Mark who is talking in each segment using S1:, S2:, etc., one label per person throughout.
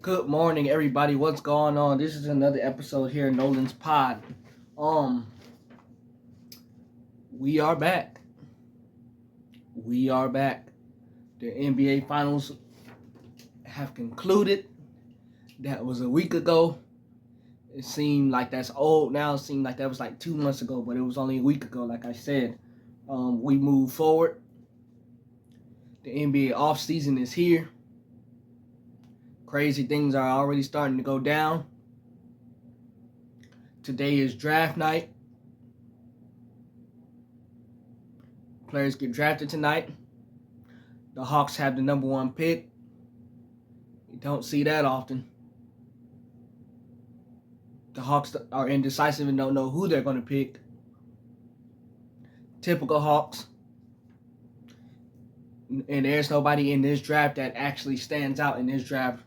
S1: Good morning, everybody. What's going on? This is another episode here in Nolan's pod. We are back. We are back. The NBA Finals have concluded. That was a week ago. It seemed like that's old now. It seemed like that was like 2 months ago, but it was only a week ago, like I said. We move forward. The NBA offseason is here. Crazy things are already starting to go down. Today is draft night. Players get drafted tonight. The Hawks have the number 1 pick. You don't see that often. The Hawks are indecisive and don't know who they're going to pick. Typical Hawks. And there's nobody in this draft that actually stands out in this draft.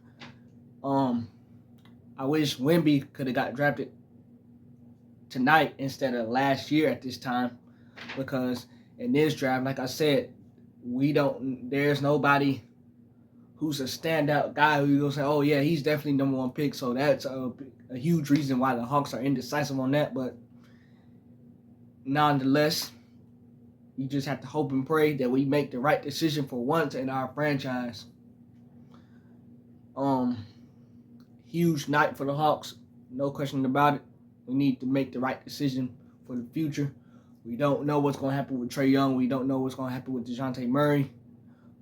S1: I wish Wemby could have got drafted tonight instead of last year at this time, because in this draft, like I said, there's nobody who's a standout guy who you go say, oh yeah, he's definitely number 1 pick. So that's a huge reason why the Hawks are indecisive on that. But nonetheless, you just have to hope and pray that we make the right decision for once in our franchise. Huge night for the Hawks, no question about it. We need to make the right decision for the future. We don't know what's going to happen with Trae Young. We don't know what's going to happen with DeJounte Murray.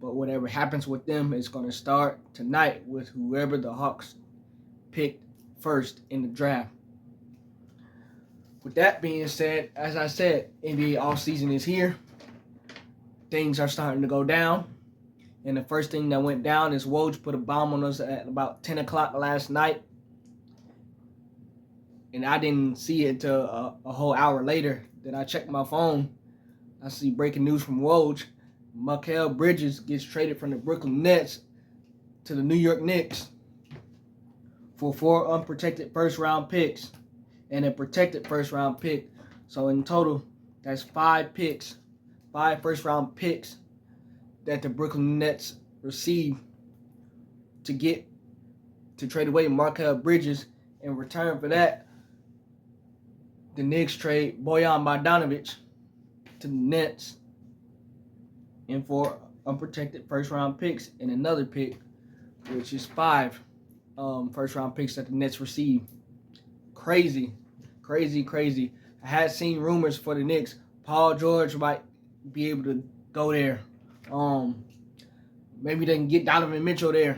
S1: But whatever happens with them is going to start tonight with whoever the Hawks picked first in the draft. With that being said, as I said, NBA offseason is here. Things are starting to go down. And the first thing that went down is Woj put a bomb on us at about 10 o'clock last night. And I didn't see it until a whole hour later. Then I checked my phone. I see breaking news from Woj. Mikal Bridges gets traded from the Brooklyn Nets to the New York Knicks for 4 unprotected first-round picks and a protected first-round pick. So in total, that's 5 picks, 5 first-round picks that the Brooklyn Nets received to trade away Mikal Bridges. In return for that, the Knicks trade Bojan Bogdanovic to the Nets and 4 unprotected first-round picks and another pick, which is 5 first-round picks that the Nets received. Crazy. I had seen rumors for the Knicks. Paul George might be able to go there. Maybe they can get Donovan Mitchell there.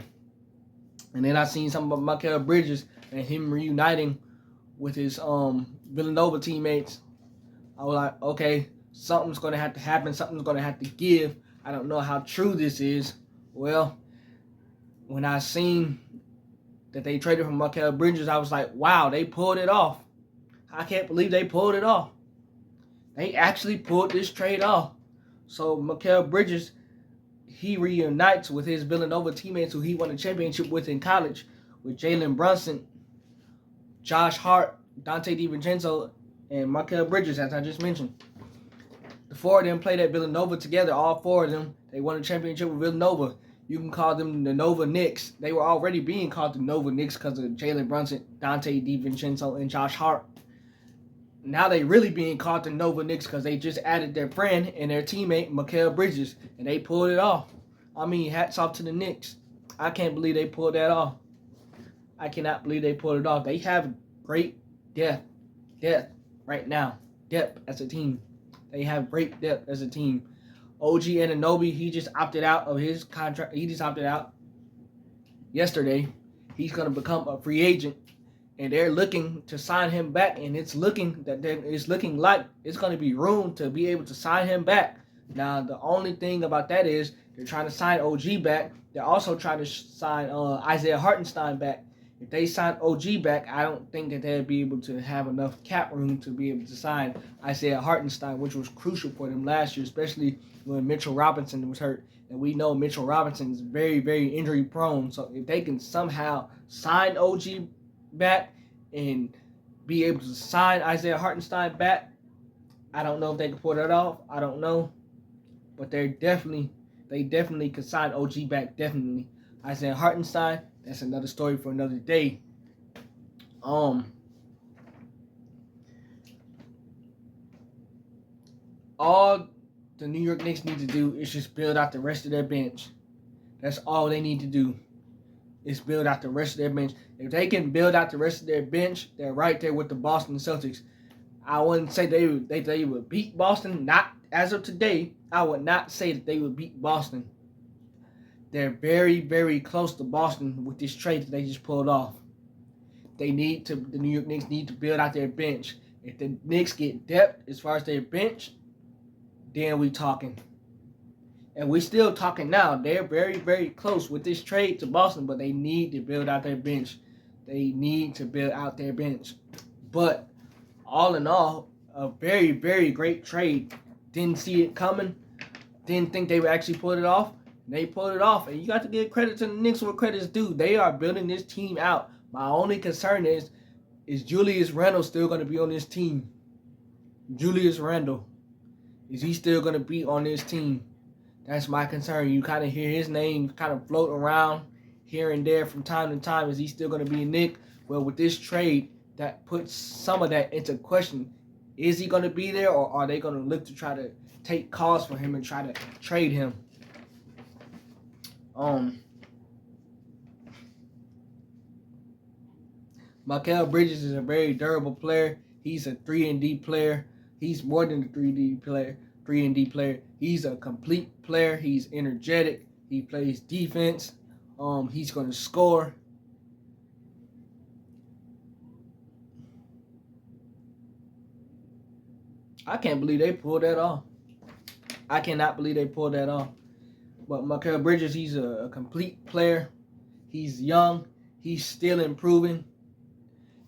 S1: And then I seen something about Mikal Bridges and him reuniting with his Villanova teammates. I was like, okay, something's going to have to happen. Something's going to have to give. I don't know how true this is. Well, when I seen that they traded for Mikal Bridges, I was like, wow, they pulled it off. I can't believe they pulled it off. They actually pulled this trade off. So Mikal Bridges, he reunites with his Villanova teammates who he won a championship with in college, with Jalen Brunson, Josh Hart, Dante DiVincenzo, and Mikal Bridges, as I just mentioned. The 4 of them played at Villanova together, all 4 of them. They won a championship with Villanova. You can call them the Nova Knicks. They were already being called the Nova Knicks because of Jalen Brunson, Dante DiVincenzo, and Josh Hart. Now they really being called the Nova Knicks because they just added their friend and their teammate, Mikal Bridges, and they pulled it off. I mean, hats off to the Knicks. I can't believe they pulled that off. I cannot believe they pulled it off. They have great depth right now. Depth as a team. They have great depth as a team. OG Anunoby, he just opted out of his contract. He just opted out yesterday. He's going to become a free agent. And they're looking to sign him back, and it's looking like it's going to be room to be able to sign him back. Now, the only thing about that is they're trying to sign OG back. They're also trying to sign Isaiah Hartenstein back. If they sign OG back, I don't think that they'd be able to have enough cap room to be able to sign Isaiah Hartenstein, which was crucial for them last year, especially when Mitchell Robinson was hurt. And we know Mitchell Robinson is very, very injury prone. So if they can somehow sign OG back and be able to sign Isaiah Hartenstein back, I don't know if they can pull that off. I don't know. But they definitely could sign OG back, definitely. Isaiah Hartenstein, that's another story for another day. All the New York Knicks need to do is just build out the rest of their bench. That's all they need to do, is build out the rest of their bench. If they can build out the rest of their bench, they're right there with the Boston Celtics. I wouldn't say they would beat Boston. Not as of today. I would not say that they would beat Boston. They're very, very close to Boston with this trade that they just pulled off. The New York Knicks need to build out their bench. If the Knicks get depth as far as their bench, then we talking. And we still talking now. They're very, very close with this trade to Boston, but they need to build out their bench. They need to build out their bench. But all in all, a very, very great trade. Didn't see it coming. Didn't think they would actually pull it off. They pulled it off. And you got to give credit to the Knicks where credit's due. They are building this team out. My only concern is Julius Randle still going to be on this team? Julius Randle. Is he still going to be on this team? That's my concern. You kind of hear his name kind of floating around here and there from time to time. Is he still going to be a Knick? Well, with this trade, that puts some of that into question. Is he going to be there, or are they going to look to try to take calls for him and try to trade him? Mikal Bridges is a very durable player. He's a 3-and-D player. He's more than a 3-D player. 3-and-D player. He's a complete player. He's energetic. He plays defense. He's going to score. I can't believe they pulled that off. I cannot believe they pulled that off. But Mikal Bridges, he's a complete player. He's young. He's still improving.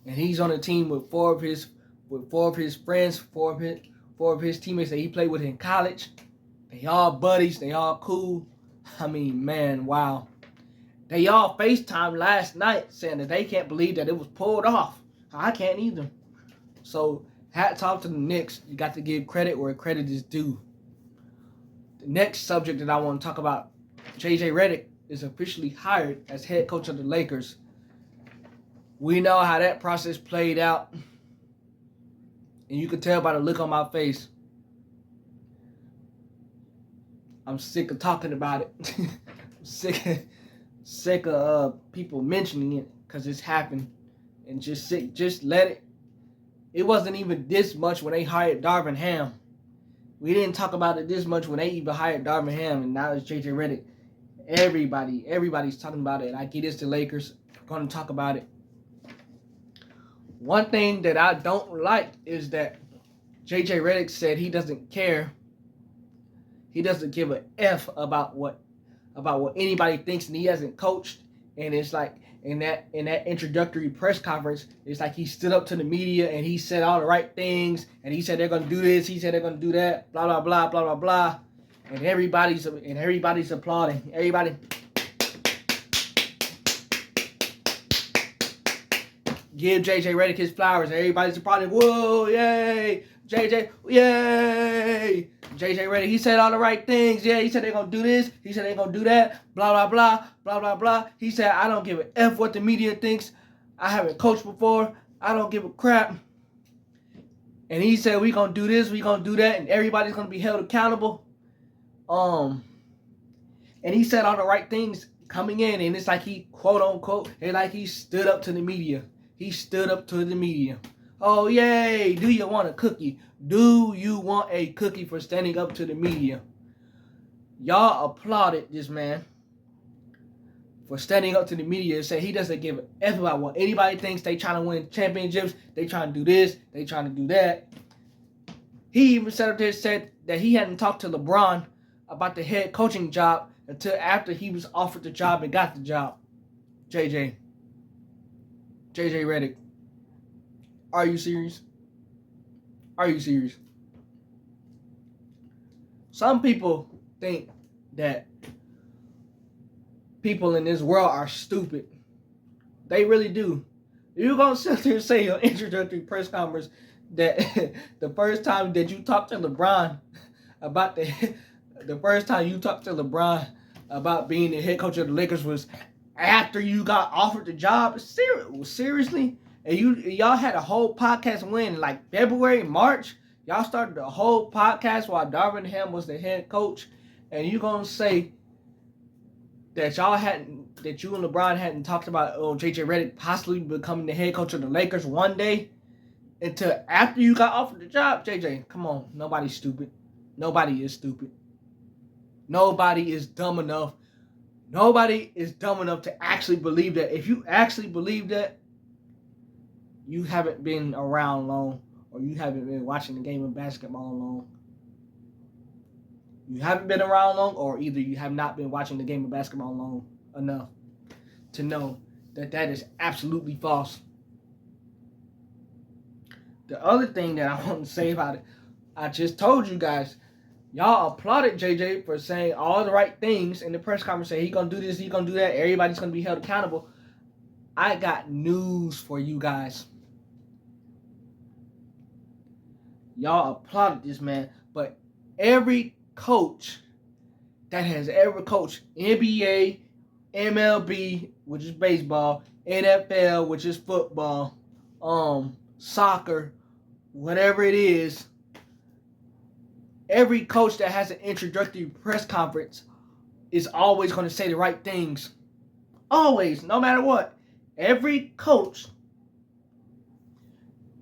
S1: And he's on a team with four of his friends, four of his teammates that he played with in college. They all buddies. They all cool. I mean, man, wow. They all FaceTime last night saying that they can't believe that it was pulled off. I can't either. So, hats off to the Knicks. You got to give credit where credit is due. The next subject that I want to talk about, JJ Redick is officially hired as head coach of the Lakers. We know how that process played out. And you can tell by the look on my face. I'm sick of talking about it. sick of people mentioning it because it's happened. And just let it. It wasn't even this much when they hired Darvin Ham. We didn't talk about it this much when they even hired Darvin Ham, and now it's JJ Redick. Everybody's talking about it. I get it's the Lakers. I'm going to talk about it. One thing that I don't like is that JJ Redick said he doesn't care. He doesn't give a F about what anybody thinks, and he hasn't coached. And it's like in that introductory press conference, it's like he stood up to the media and he said all the right things, and he said they're gonna do this, he said they're gonna do that, blah blah blah blah blah blah, and everybody's applauding. Everybody. Give JJ Redick his flowers. Everybody's applauding. Whoa, yay! JJ, yay! JJ Redick, he said all the right things. Yeah, he said they're going to do this. He said they're going to do that. Blah, blah, blah, blah, blah, blah. He said, I don't give a F what the media thinks. I haven't coached before. I don't give a crap. And he said, we going to do this, we going to do that, and everybody's going to be held accountable. And he said all the right things coming in, and it's like he, quote, unquote, it's like he stood up to the media. He stood up to the media. Oh, yay. Do you want a cookie? Do you want a cookie for standing up to the media? Y'all applauded this man for standing up to the media and say he doesn't give a F about what anybody thinks. They trying to win championships. They trying to do this. They trying to do that. He even said that he hadn't talked to LeBron about the head coaching job until after he was offered the job and got the job. JJ Redick. Are you serious? Are you serious? Some people think that people in this world are stupid. They really do. You're going to sit there and say in an introductory press conference that the first time that you talked to LeBron about the first time you talked to LeBron about being the head coach of the Lakers was after you got offered the job? Seriously? And y'all had a whole podcast when like February, March. Y'all started the whole podcast while Darvin Ham was the head coach, and you gonna say that you and LeBron hadn't talked about JJ Redick possibly becoming the head coach of the Lakers one day until after you got offered the job? JJ, come on, nobody's stupid. Nobody is stupid. Nobody is dumb enough. Nobody is dumb enough to actually believe that. If you actually believe that, you haven't been around long, or you haven't been watching the game of basketball long. You haven't been around long, or either you have not been watching the game of basketball long enough to know that that is absolutely false. The other thing that I want to say about it, I just told you guys, y'all applauded JJ for saying all the right things in the press conference, saying he's going to do this, he's going to do that, everybody's going to be held accountable. I got news for you guys. Y'all applauded this man, but every coach that has ever coached NBA, MLB, which is baseball, NFL, which is football, soccer, whatever it is, every coach that has an introductory press conference is always going to say the right things. Always, no matter what. Every coach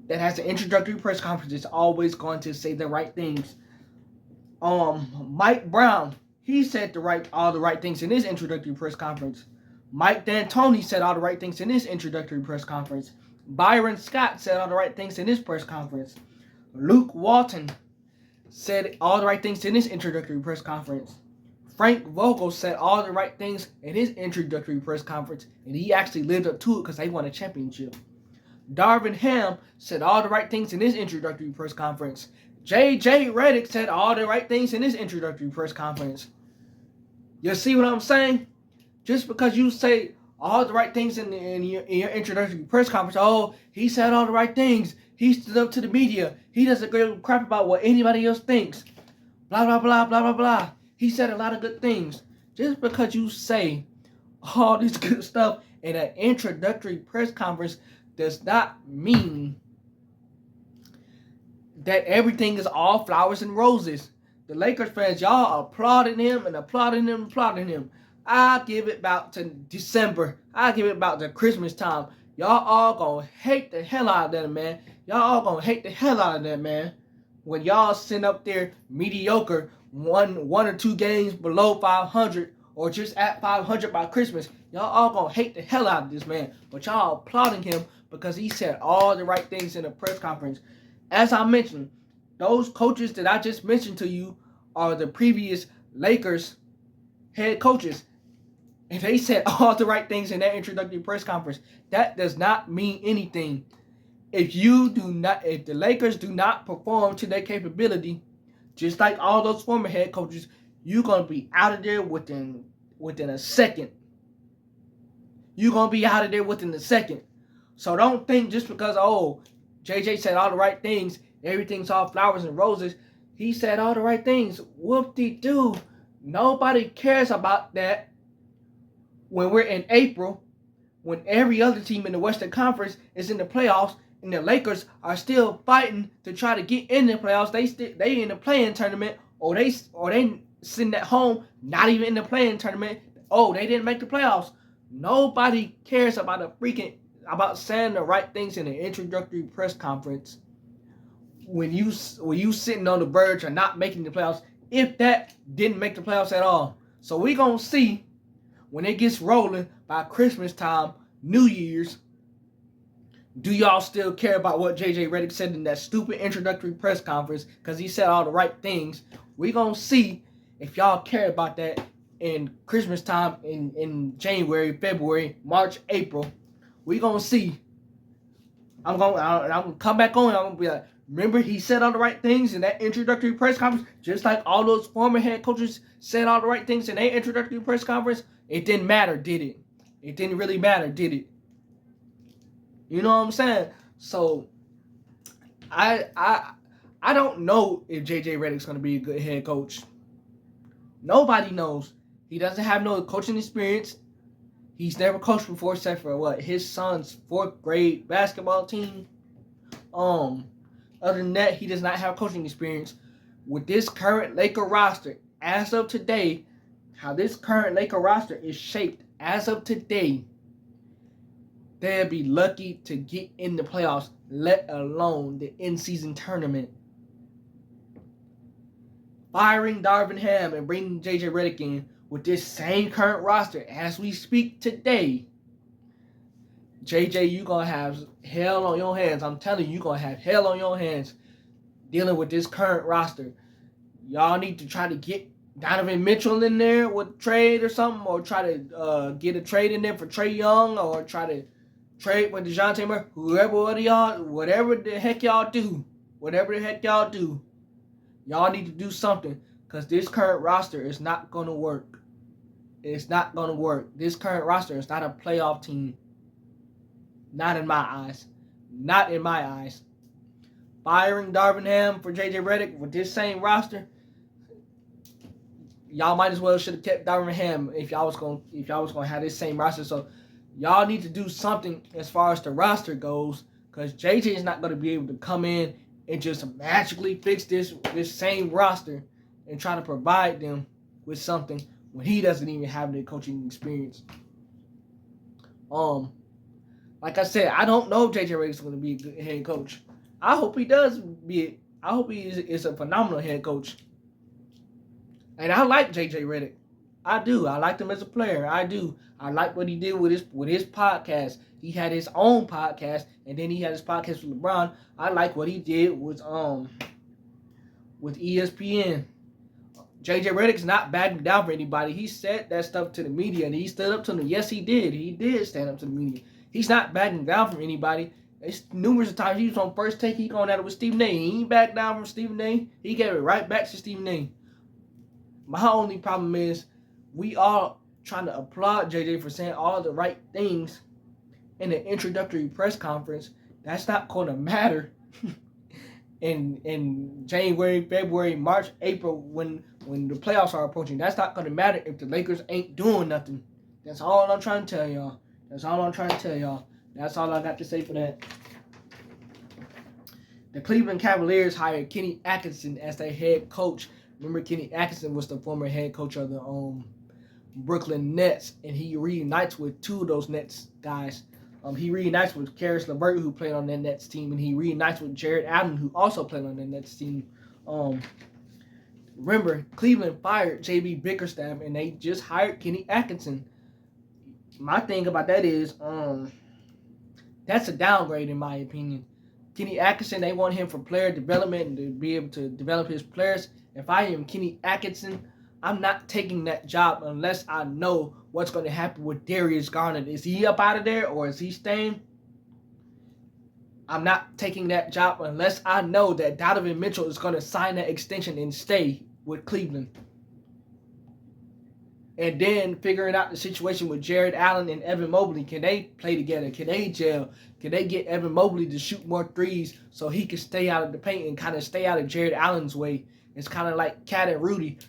S1: that has an introductory press conference is always going to say the right things. Mike Brown, he said all the right things in his introductory press conference. Mike D'Antoni said all the right things in his introductory press conference. Byron Scott said all the right things in his press conference. Luke Walton said all the right things in his introductory press conference. Frank Vogel said all the right things in his introductory press conference, and he actually lived up to it because they won a championship. Darvin Ham said all the right things in his introductory press conference. JJ Redick said all the right things in his introductory press conference. You see what I'm saying? Just because you say all the right things in your introductory press conference, oh, he said all the right things, he stood up to the media, he doesn't give a crap about what anybody else thinks, blah, blah, blah, blah, blah, blah. He said a lot of good things. Just because you say all this good stuff in an introductory press conference does not mean that everything is all flowers and roses. The Lakers fans, y'all applauding him and applauding him and applauding him. I'll give it about to December. I'll give it about to Christmas time. Y'all all gonna hate the hell out of that man. Y'all all gonna hate the hell out of that man. When y'all sitting up there mediocre, one or two games below 500 or just at 500 by Christmas, y'all all gonna hate the hell out of this man. But y'all applauding him because he said all the right things in the press conference. As I mentioned, those coaches that I just mentioned to you are the previous Lakers head coaches. And they said all the right things in that introductory press conference. That does not mean anything. If the Lakers do not perform to their capability, just like all those former head coaches, you're gonna be out of there within a second. You're gonna be out of there within a second. So don't think just because JJ said all the right things, everything's all flowers and roses. He said all the right things. Whoop-de-doo. Nobody cares about that when we're in April, when every other team in the Western Conference is in the playoffs, and the Lakers are still fighting to try to get in the playoffs. They in the play-in tournament, or they sitting at home, not even in the play-in tournament. Oh, they didn't make the playoffs. Nobody cares about saying the right things in the introductory press conference when you sitting on the verge of not making the playoffs, if that didn't make the playoffs at all. So we gonna see when it gets rolling by Christmas time, New Year's. Do y'all still care about what JJ Redick said in that stupid introductory press conference? Because he said all the right things. We're going to see if y'all care about that in Christmas time in January, February, March, April. We're going to see. I'm going to come back on and I'm going to be like, remember he said all the right things in that introductory press conference? Just like all those former head coaches said all the right things in their introductory press conference? It didn't matter, did it? It didn't really matter, did it? You know what I'm saying? So, I don't know if JJ Redick's going to be a good head coach. Nobody knows. He doesn't have no coaching experience. He's never coached before except for his son's 4th grade basketball team. Other than that, he does not have coaching experience. With this current Laker roster, as of today, how this current Laker roster is shaped as of today, they'll be lucky to get in the playoffs, let alone the in-season tournament. Firing Darvin Ham and bringing JJ Redick in with this same current roster as we speak today, JJ, you're going to have hell on your hands. I'm telling you, you're going to have hell on your hands dealing with this current roster. Y'all need to try to get Donovan Mitchell in there with trade or something, or try to get a trade in there for Trae Young, or try to trade with DeJounte Murray, whatever the heck y'all do, y'all need to do something, because this current roster is not going to work. It's not going to work. This current roster is not a playoff team. Not in my eyes. Not in my eyes. Firing Darvin Ham for JJ Redick with this same roster, y'all might as well should have kept Darvin Ham if y'all was gonna have this same roster. So y'all need to do something as far as the roster goes, because JJ is not gonna be able to come in and just magically fix this same roster and try to provide them with something when he doesn't even have the coaching experience. Like I said, I don't know if JJ Redick is going to be a good head coach. I hope he does I hope he is a phenomenal head coach. And I like JJ Redick. I do. I liked him as a player. I do. I like what he did with his podcast. He had his own podcast, and then he had his podcast with LeBron. I like what he did with ESPN. JJ Redick's not backing down for anybody. He said that stuff to the media, and he stood up to them. Yes, he did. He did stand up to the media. He's not backing down from anybody. It's numerous times he was on First Take. He going at it with Stephen A. He ain't back down from Stephen A. He gave it right back to Stephen A. My only problem is we all trying to applaud JJ for saying all the right things in the introductory press conference. That's not going to matter in January, February, March, April when the playoffs are approaching. That's not going to matter if the Lakers ain't doing nothing. That's all I'm trying to tell y'all. That's all I got to say for that. The Cleveland Cavaliers hired Kenny Atkinson as their head coach. Remember, Kenny Atkinson was the former head coach of the Brooklyn Nets, and he reunites with 2 of those Nets guys. He reunites with Karis LeVert, who played on that Nets team, and he reunites with Jared Allen, who also played on that Nets team. Remember, Cleveland fired J.B. Bickerstaff, and they just hired Kenny Atkinson. My thing about that is, that's a downgrade in my opinion. Kenny Atkinson, they want him for player development and to be able to develop his players. If I am Kenny Atkinson, I'm not taking that job unless I know what's going to happen with Darius Garland. Is he up out of there or is he staying? I'm not taking that job unless I know that Donovan Mitchell is going to sign that extension and stay with Cleveland. And then figuring out the situation with Jared Allen and Evan Mobley. Can they play together? Can they gel? Can they get Evan Mobley to shoot more threes so he can stay out of the paint and kind of stay out of Jared Allen's way? It's kind of like Cat and Rudy.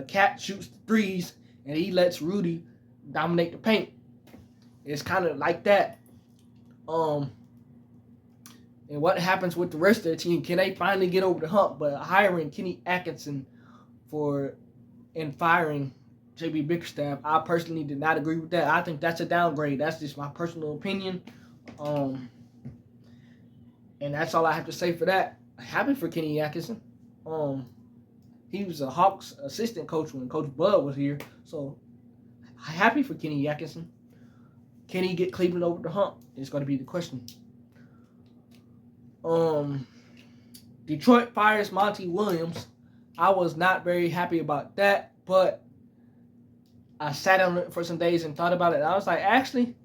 S1: Cat shoots the threes and he lets Rudy dominate the paint. It's kind of like that. And what happens with the rest of the team? Can they finally get over the hump? But hiring Kenny Atkinson and firing J.B. Bickerstaff, I personally did not agree with that. I think that's a downgrade. That's just my personal opinion. And that's all I have to say for that. Happy for Kenny Atkinson. He was a Hawks assistant coach when Coach Bud was here. So, happy for Kenny Atkinson. Can he get Cleveland over the hump? Is going to be the question. Detroit fires Monty Williams. I was not very happy about that, but I sat on it for some days and thought about it. And I was like, actually,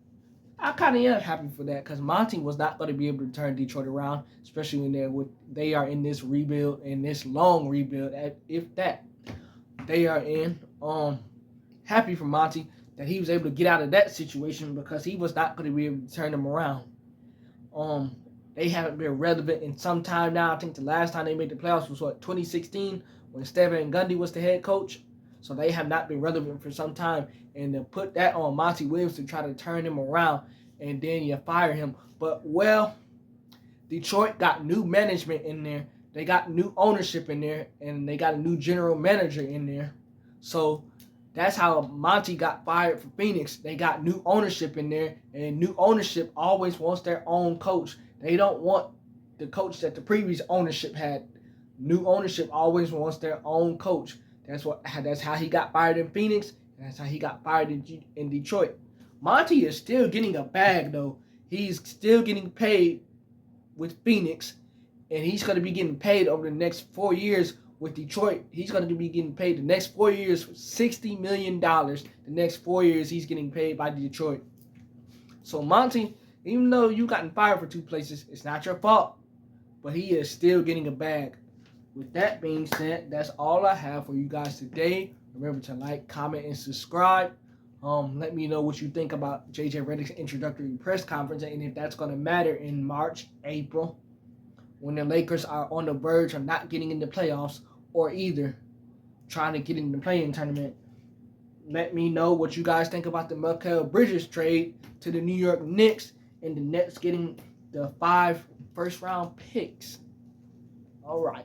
S1: I kind of am happy for that because Monty was not going to be able to turn Detroit around, especially when they are in this rebuild, in this long rebuild, if that they are in. Happy for Monty that he was able to get out of that situation because he was not going to be able to turn them around. They haven't been relevant in some time now. I think the last time they made the playoffs was 2016 when Stephen Gundy was the head coach. So they have not been relevant for some time. And to put that on Monty Williams to try to turn him around and then you fire him. But, well, Detroit got new management in there. They got new ownership in there. And they got a new general manager in there. So that's how Monty got fired from Phoenix. They got new ownership in there. And new ownership always wants their own coach. They don't want the coach that the previous ownership had. New ownership always wants their own coach. That's how he got fired in Phoenix. And that's how he got fired in Detroit. Monty is still getting a bag, though. He's still getting paid with Phoenix. And he's going to be getting paid over the next 4 years with Detroit. He's going to be getting paid the next 4 years $60 million. The next 4 years he's getting paid by Detroit. So Monty, even though you gotten fired for 2 places, it's not your fault. But he is still getting a bag. With that being said, that's all I have for you guys today. Remember to like, comment, and subscribe. Let me know what you think about JJ Redick's introductory press conference and if that's going to matter in March, April, when the Lakers are on the verge of not getting in the playoffs or either trying to get in the play-in tournament. Let me know what you guys think about the Mikal Bridges trade to the New York Knicks and the Nets getting the 5 first-round picks. All right.